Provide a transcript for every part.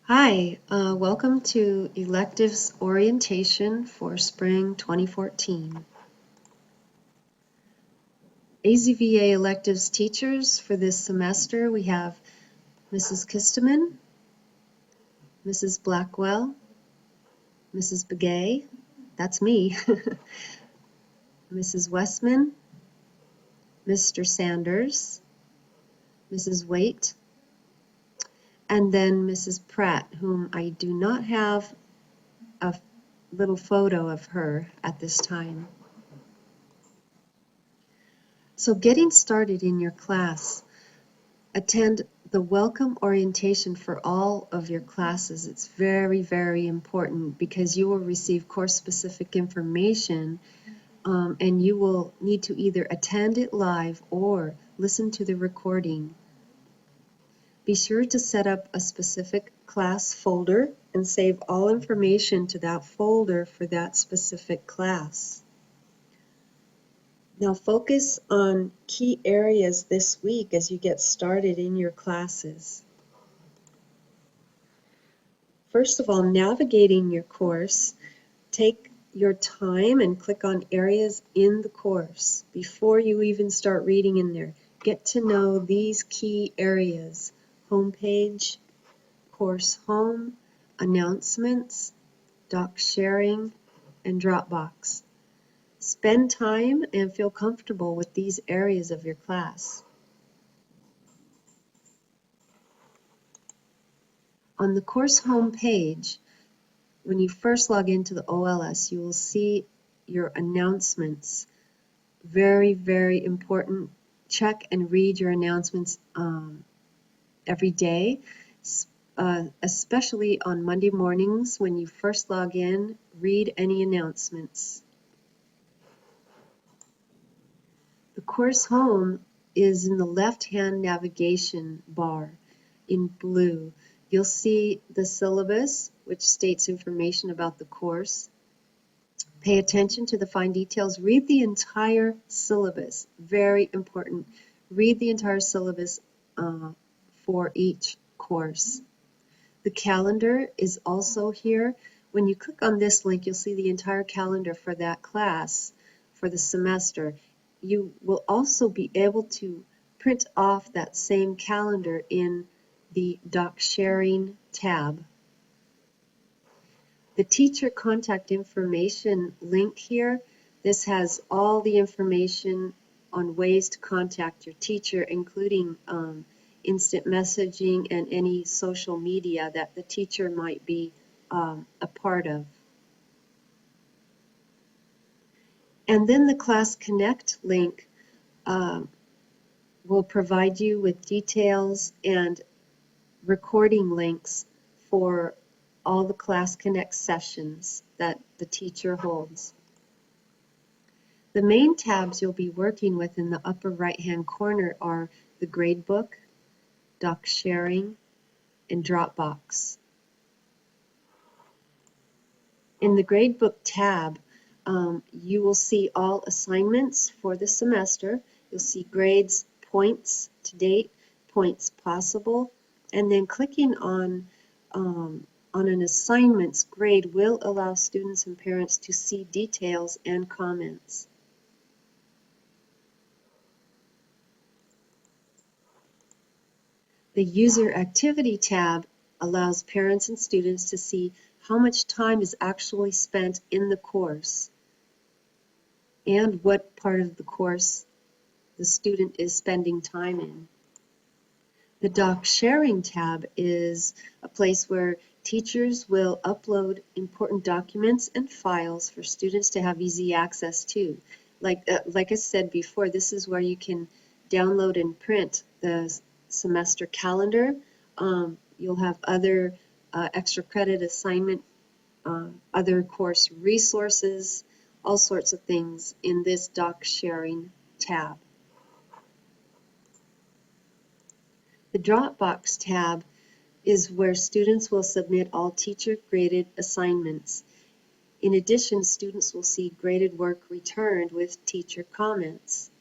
Hi, welcome to Electives Orientation for Spring 2014. AZVA Electives teachers for this semester, we have Mrs. Kisteman, Mrs. Blackwell, Mrs. Begay, that's me, Mrs. Westman, Mr. Sanders, Mrs. Waite, and then Mrs. Pratt, whom I do not have a little photo of her at this time. So getting started in your class, attend the welcome orientation for all of your classes. It's very, very important because you will receive course-specific information and you will need to either attend it live or listen to the recording. Be sure to set up a specific class folder and save all information to that folder for that specific class. Now focus on key areas this week as you get started in your classes. First of all, navigating your course, take your time and click on areas in the course before you even start reading in there. Get to know these key areas: homepage, course home, announcements, doc sharing, and Dropbox. Spend time and feel comfortable with these areas of your class. On the course home page, when you first log into the OLS, you will see your announcements. Very, very important. Check and read your announcements every day, especially on Monday mornings when you first log in. Read any announcements. The course home is in the left-hand navigation bar in blue. You'll see the syllabus, which states information about the course. Pay attention to the fine details. Read the entire syllabus. Very important. Read the entire syllabus for each course. The calendar is also here. When you click on this link, you'll see the entire calendar for that class for the semester. You will also be able to print off that same calendar in the doc sharing tab. The teacher contact information link here, this has all the information on ways to contact your teacher, including instant messaging and any social media that the teacher might be a part of. And then the Class Connect link will provide you with details and recording links for all the Class Connect sessions that the teacher holds. The main tabs you'll be working with in the upper right-hand corner are the gradebook, doc sharing, and Dropbox. In the gradebook tab, you will see all assignments for the semester. You'll see grades, points to date, points possible, and then clicking on an assignment's grade will allow students and parents to see details and comments. The User Activity tab allows parents and students to see how much time is actually spent in the course and what part of the course the student is spending time in. The Doc Sharing tab is a place where teachers will upload important documents and files for students to have easy access to. Like I said before, this is where you can download and print the semester calendar. You'll have other extra credit assignment, other course resources, all sorts of things in this Doc Sharing tab. The Dropbox tab is where students will submit all teacher-graded assignments. In addition, students will see graded work returned with teacher comments.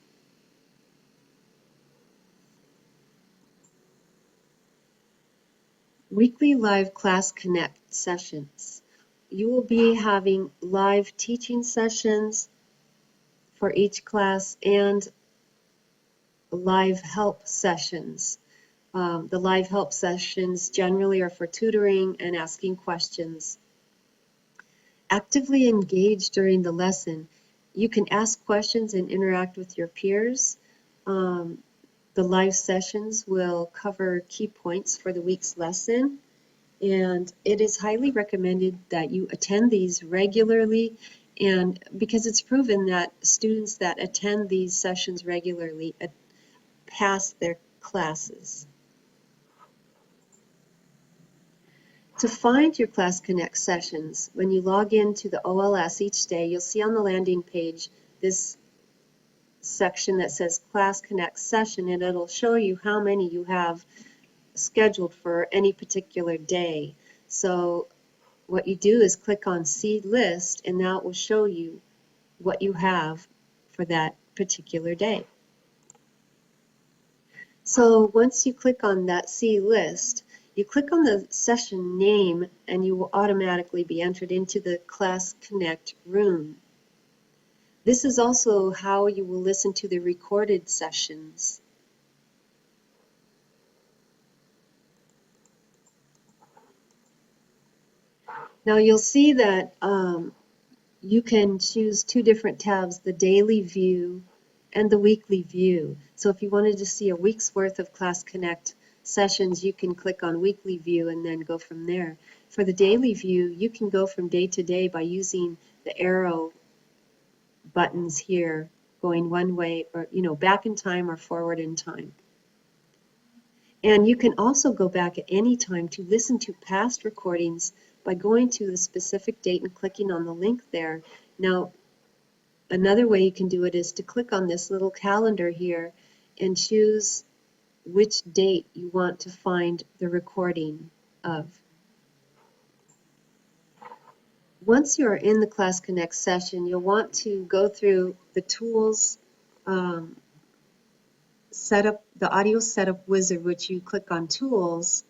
Weekly live class connect sessions. You will be having live teaching sessions for each class and live help sessions. The live help sessions generally are for tutoring and asking questions. Actively engage during the lesson. You can ask questions and interact with your peers. The live sessions will cover key points for the week's lesson, and it is highly recommended that you attend these regularly, and because it's proven that students that attend these sessions regularly pass their classes. To find your Class Connect sessions, when you log into the OLS each day, you'll see on the landing page this section that says Class Connect session, and it'll show you how many you have scheduled for any particular day. So what you do is click on See List, and that will show you what you have for that particular day. So once you click on that See List, you click on the session name and you will automatically be entered into the Class Connect room. This is also how you will listen to the recorded sessions. Now you'll see that you can choose two different tabs, the daily view and the weekly view. So if you wanted to see a week's worth of Class Connect sessions, you can click on weekly view and then go from there. For the daily view, you can go from day to day by using the arrow buttons here, going one way or back in time or forward in time. And you can also go back at any time to listen to past recordings by going to the specific date and clicking on the link there. Now, another way you can do it is to click on this little calendar here and choose which date you want to find the recording of. Once you're in the Class Connect session, you'll want to go through the tools setup, the audio setup wizard, which you click on tools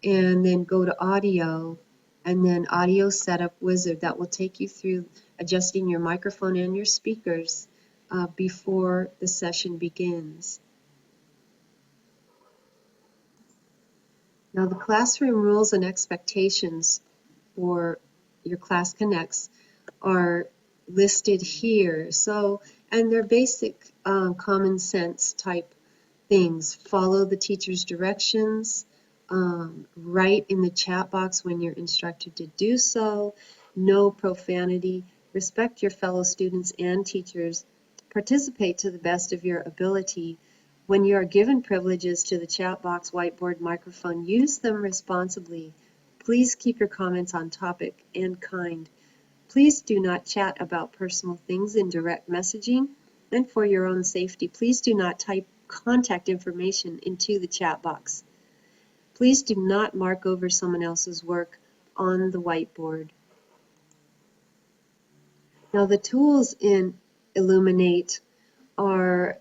and then go to audio and then audio setup wizard. That will take you through adjusting your microphone and your speakers before the session begins. Now the classroom rules and expectations for your Class Connects are listed here. So, and they're basic common sense type things. Follow the teacher's directions, write in the chat box when you're instructed to do so, no profanity, respect your fellow students and teachers, participate to the best of your ability. When you are given privileges to the chat box, whiteboard, microphone, use them responsibly. Please keep your comments on topic and kind. Please do not chat about personal things in direct messaging, and for your own safety, please do not type contact information into the chat box. Please do not mark over someone else's work on the whiteboard. Now the tools in Illuminate are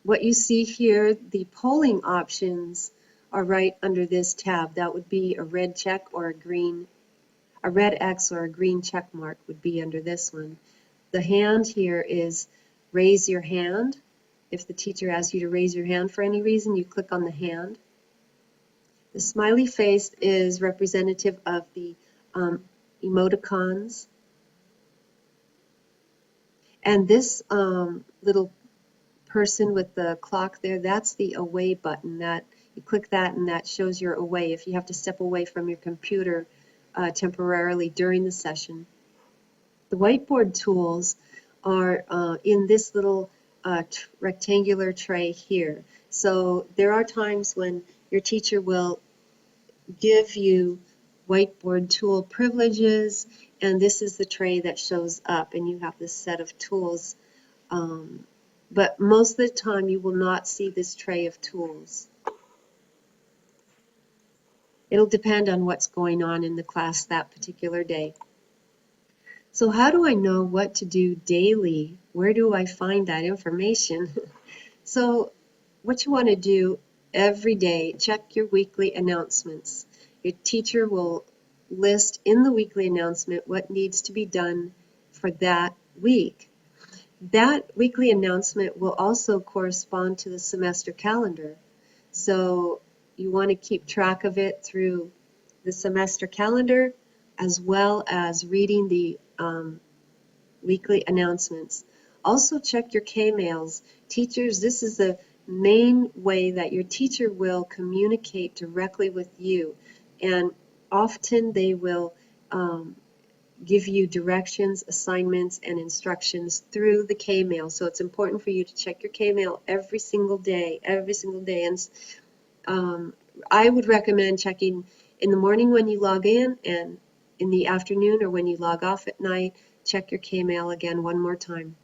what you see here. The polling options are right under this tab. That would be a red check or a red X or a green check mark would be under this one. The hand here is raise your hand. If the teacher asks you to raise your hand for any reason, you click on the hand. The smiley face is representative of the emoticons. And this little person with the clock there, that's the away button. That you click that and that shows you're away if you have to step away from your computer temporarily during the session. The whiteboard tools are in this little rectangular tray here. So there are times when your teacher will give you whiteboard tool privileges, and this is the tray that shows up, and you have this set of tools. But most of the time you will not see this tray of tools. It'll depend on what's going on in the class that particular day. So how do I know what to do daily? Where do I find that information? So what you want to do every day, check your weekly announcements. Your teacher will list in the weekly announcement what needs to be done for that week. That weekly announcement will also correspond to the semester calendar. So you want to keep track of it through the semester calendar as well as reading the weekly announcements. Also check your K-mails. Teachers, this is the main way that your teacher will communicate directly with you. And often they will give you directions, assignments, and instructions through the K-mail. So it's important for you to check your K-mail every single day, every single day. And I would recommend checking in the morning when you log in the afternoon or when you log off at night, check your K-mail again one more time.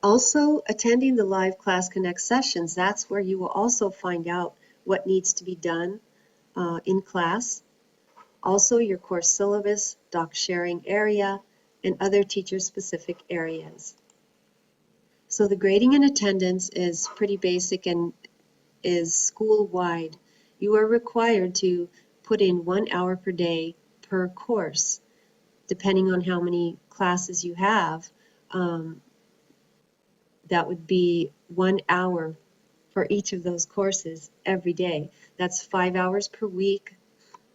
Also, attending the live Class Connect sessions, that's where you will also find out what needs to be done in class. Also, your course syllabus, doc sharing area, and other teacher-specific areas. So the grading and attendance is pretty basic and is school-wide. You are required to put in 1 hour per day per course. Depending on how many classes you have, that would be 1 hour for each of those courses every day. That's 5 hours per week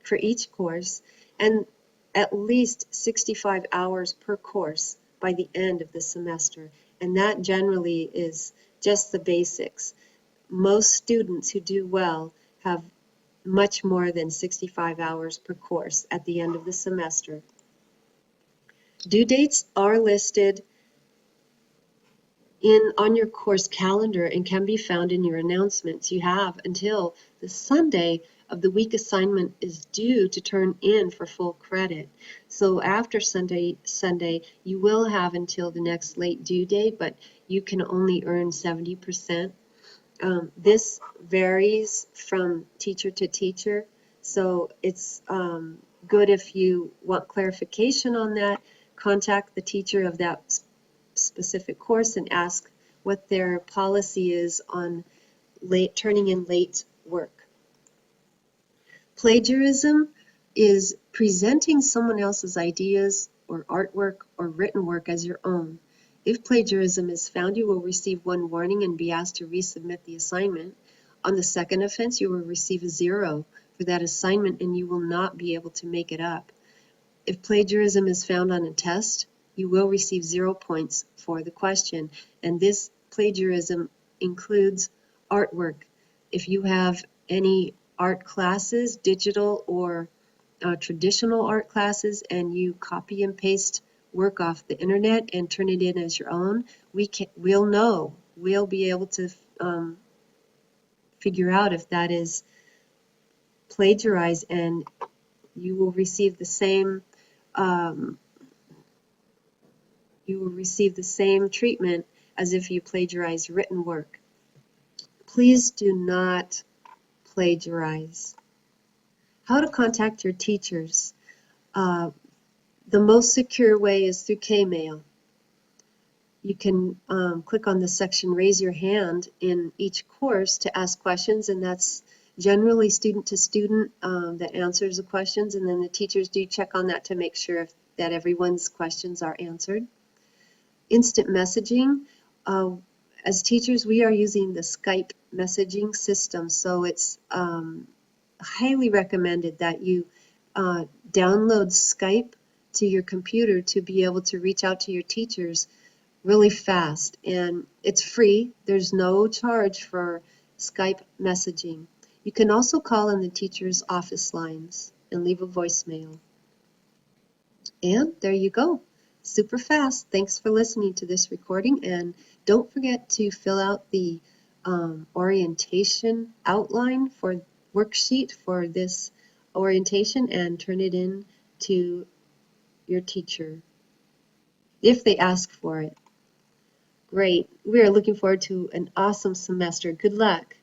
for each course, and at least 65 hours per course by the end of the semester. And that generally is just the basics. Most students who do well have much more than 65 hours per course at the end of the semester. Due dates are listed on your course calendar and can be found in your announcements. You have until the Sunday of the week assignment is due to turn in for full credit. So after Sunday, you will have until the next late due date, but you can only earn 70%. This varies from teacher to teacher, so it's good if you want clarification on that, contact the teacher of that specific course and ask what their policy is on turning in late work. Plagiarism is presenting someone else's ideas or artwork or written work as your own. If plagiarism is found, you will receive 1 warning and be asked to resubmit the assignment. On the second offense, you will receive a 0 for that assignment and you will not be able to make it up. If plagiarism is found on a test, you will receive 0 points for the question. And this plagiarism includes artwork. If you have any art classes, digital or traditional art classes, and you copy and paste work off the internet and turn it in as your own, we'll know. We'll be able to figure out if that is plagiarized, and you will receive the same treatment as if you plagiarized written work. Please do not plagiarize. How to contact your teachers. The most secure way is through K-mail. You can click on the section Raise Your Hand in each course to ask questions, and that's generally student to student that answers the questions, and then the teachers do check on that to make sure that everyone's questions are answered. Instant messaging. As teachers, we are using the Skype messaging system, so it's highly recommended that you download Skype to your computer to be able to reach out to your teachers really fast. And it's free. There's no charge for Skype messaging. You can also call in the teacher's office lines and leave a voicemail. And there you go. Super fast. Thanks for listening to this recording, and don't forget to fill out the orientation outline for worksheet for this orientation and turn it in to your teacher if they ask for it. Great. We are looking forward to an awesome semester. Good luck.